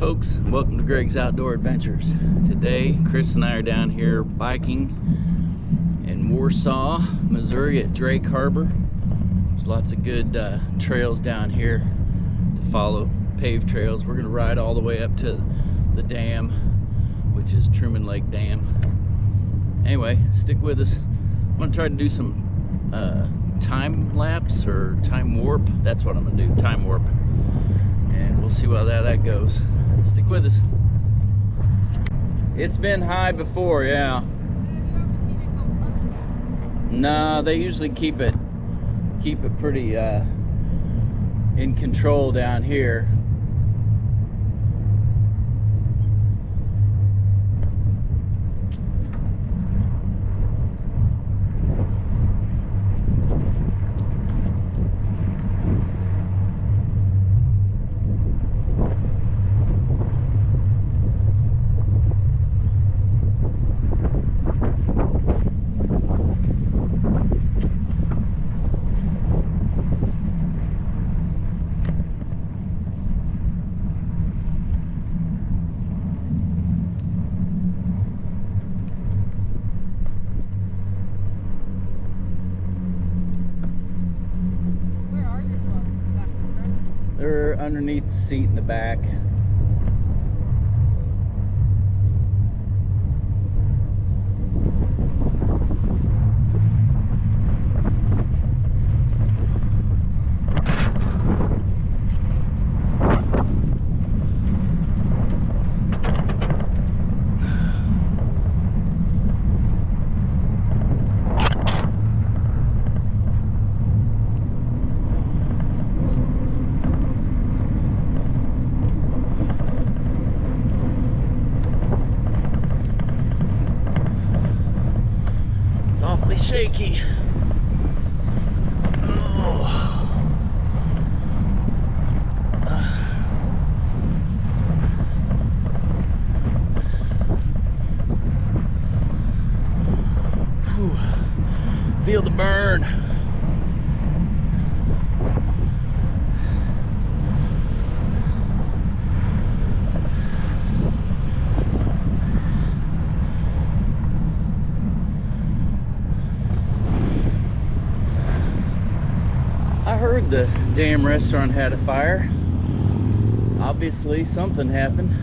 folks, welcome to Greg's Outdoor Adventures. Today Chris and I are down here biking in Warsaw, Missouri at Drake Harbor. There's lots of good trails down here to follow, paved trails. We're gonna ride all the way up to the dam, which is Truman Lake Dam. Anyway, stick with us. I'm gonna try to do some time lapse or time warp. That's what I'm gonna do, time warp. And we'll see how that goes. Stick with us. It's been high before, yeah. No, they usually keep it pretty in control down here. They're underneath the seat in the back. Awfully shaky. Oh. Feel the burn. I heard the damn restaurant had a fire. Obviously something happened.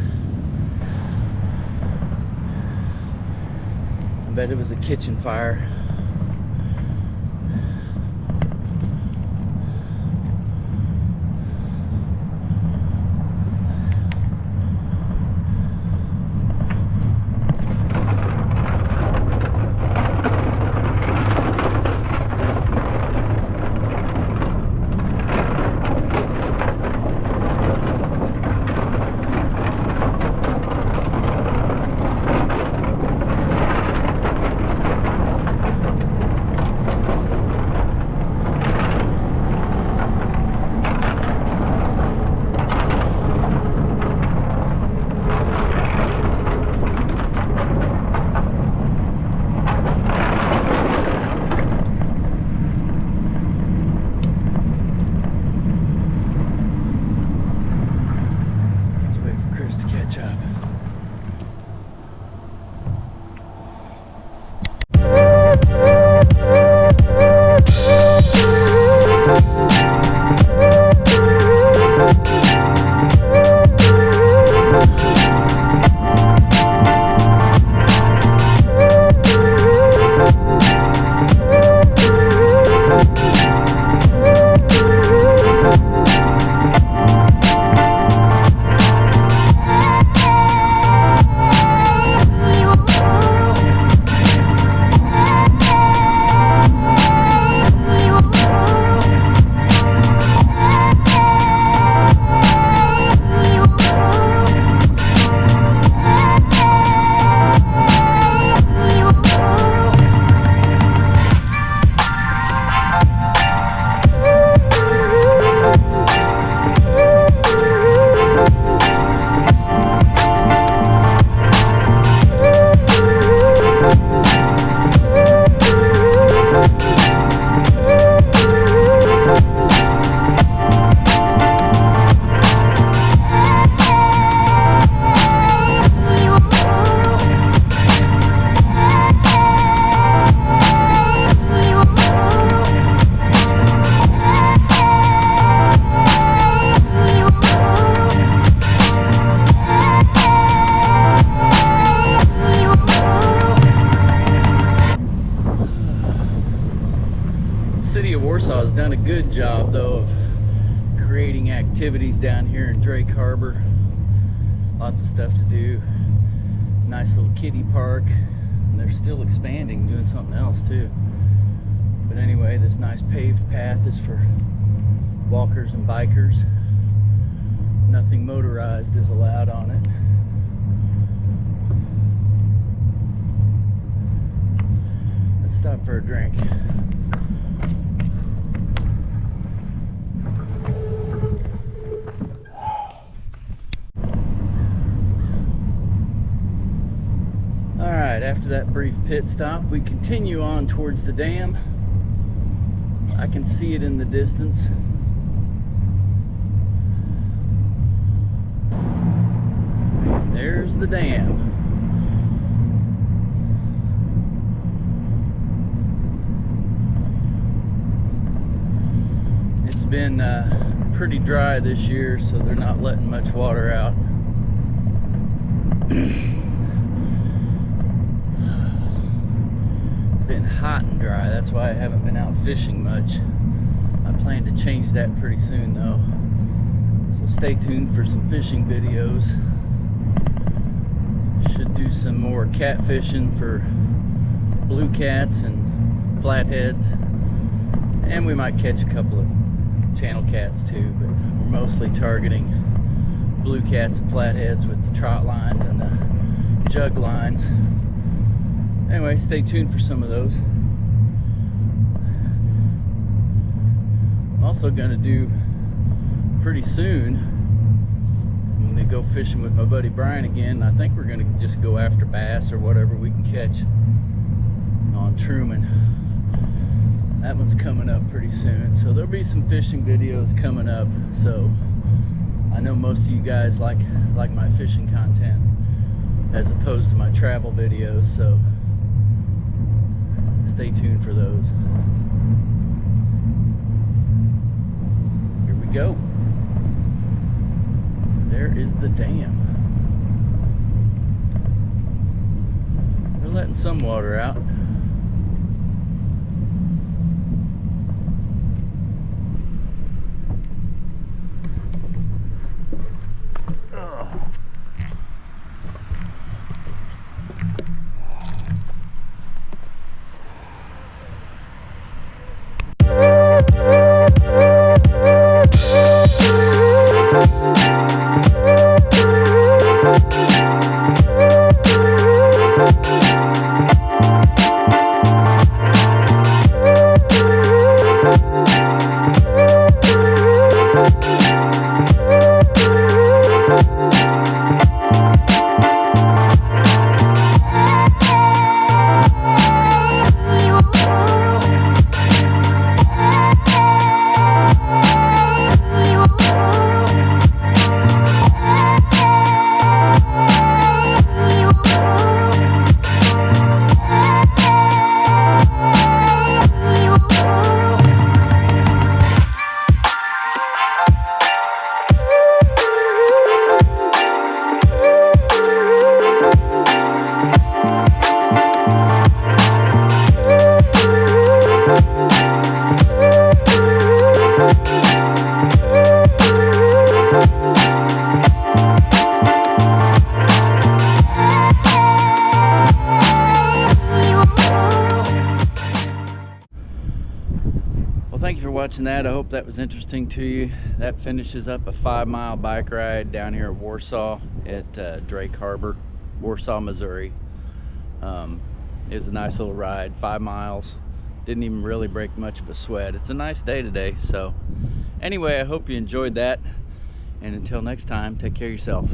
I bet it was a kitchen fire. has done a good job though of creating activities down here in Drake Harbor. Lots of stuff to do. Nice little kiddie park, and they're still expanding, doing something else too. But anyway, this nice paved path is for walkers and bikers. Nothing motorized is allowed on it. Let's stop for a drink. Alright, after that brief pit stop, we continue on towards the dam. I can see it in the distance. There's the dam. It's been pretty dry this year, so they're not letting much water out. It's been hot and dry, that's why I haven't been out fishing much. I plan to change that pretty soon though, so stay tuned for some fishing videos. Should do some more catfishing for blue cats and flatheads, and we might catch a couple of channel cats too, but we're mostly targeting blue cats and flatheads with the trot lines and the jug lines. Anyway, stay tuned for some of those. I'm also going to do pretty soon, I'm going to go fishing with my buddy Brian again. I think we're going to just go after bass or whatever we can catch on Truman. That one's coming up pretty soon, so there'll be some fishing videos coming up. So I know most of you guys like my fishing content as opposed to my travel videos, so stay tuned for those. Here we go. There is the dam. We're letting some water out. Thank you for watching that. I hope that was interesting to you. That finishes up a 5-mile bike ride down here at Warsaw at Drake Harbor, Warsaw, Missouri. It was a nice little ride, 5 miles. Didn't even really break much of a sweat. It's a nice day today. So anyway, I hope you enjoyed that. And until next time, take care of yourself.